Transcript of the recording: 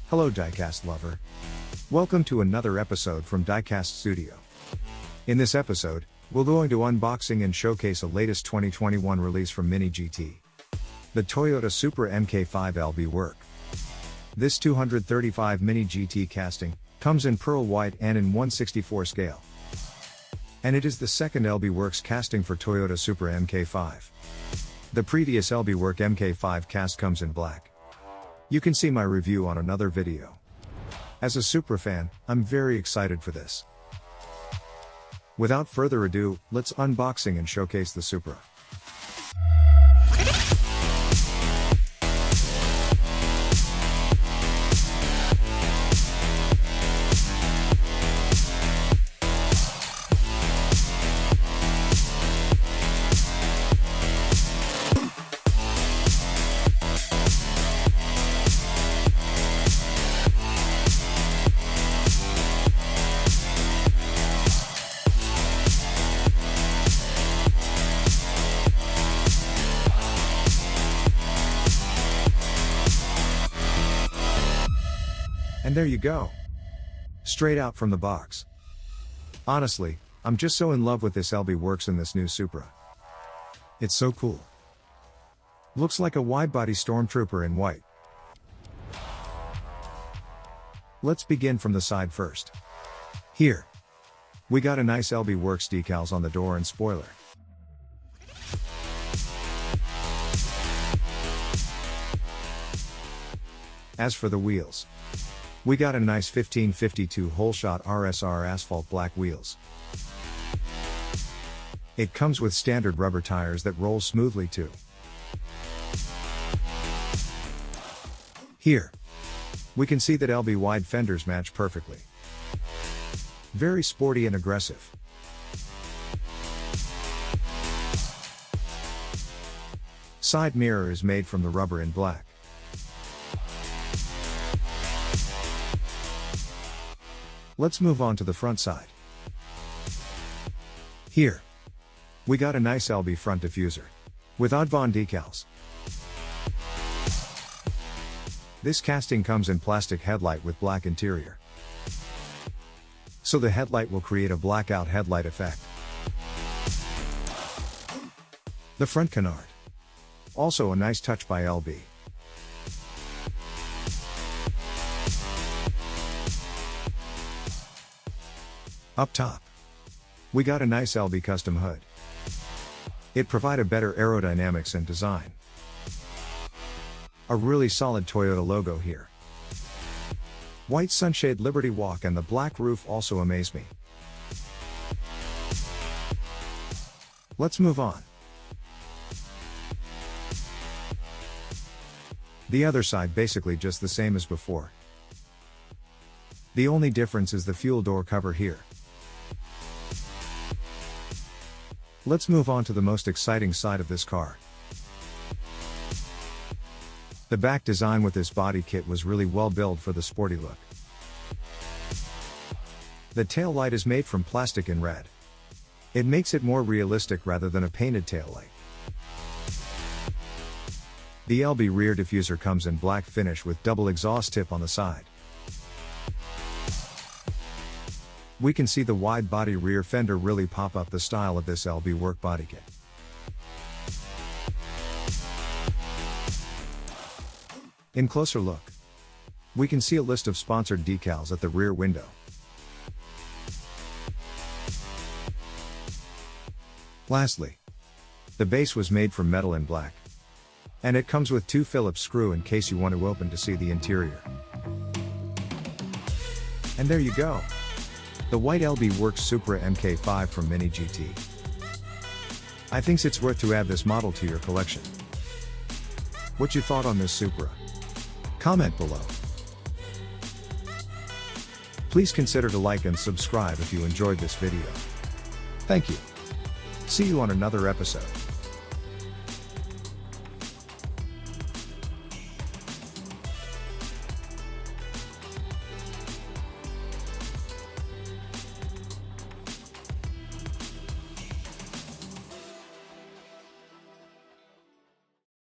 Hello Diecast lover. Welcome to another episode from Diecast Studio. In this episode, we're going to unboxing and showcase a latest 2021 release from Mini GT. The Toyota Supra MK5 LBWK. This 235 Mini GT casting comes in pearl white and in 1/64 scale. And it is the second LBWK casting for Toyota Supra MK5. The previous LBWK MK5 cast comes in black. You can see my review on another video. As a Supra fan, I'm very excited for this. Without further ado, let's unboxing and showcase the Supra. And there you go. Straight out from the box. Honestly, I'm just so in love with this LBWK in this new Supra. It's so cool. Looks like a wide-body stormtrooper in white. Let's begin from the side first. Here, we got a nice LBWK decals on the door and spoiler. As for the wheels, we got a nice 1552 hole shot RSR asphalt black wheels. It comes with standard rubber tires that roll smoothly too. Here, we can see that LB wide fenders match perfectly. Very sporty and aggressive. Side mirror is made from the rubber in black. Let's move on to the front side. Here, we got a nice LB front diffuser with Oddvon decals. This casting comes in plastic headlight with black interior, so the headlight will create a blackout headlight effect. The front canard, also a nice touch by LB. Up top, we got a nice LB custom hood. It provides a better aerodynamics and design. A really solid Toyota logo here. White sunshade Liberty Walk and the black roof also amaze me. Let's move on. The other side basically just the same as before. The only difference is the fuel door cover here. Let's move on to the most exciting side of this car. The back design with this body kit was really well built for the sporty look. The tail light is made from plastic in red. It makes it more realistic rather than a painted tail light. The LB rear diffuser comes in black finish with double exhaust tip on the side. We can see the wide body rear fender really pop up the style of this LBWK body kit. In closer look, we can see a list of sponsored decals at the rear window. Lastly, the base was made from metal in black, and it comes with 2 Phillips screw in case you want to open to see the interior. And there you go. The white LBWK Supra MK5 from Mini GT. I think it's worth to add this model to your collection. What you thought on this Supra? Comment below. Please consider to like and subscribe if you enjoyed this video. Thank you. See you on another episode.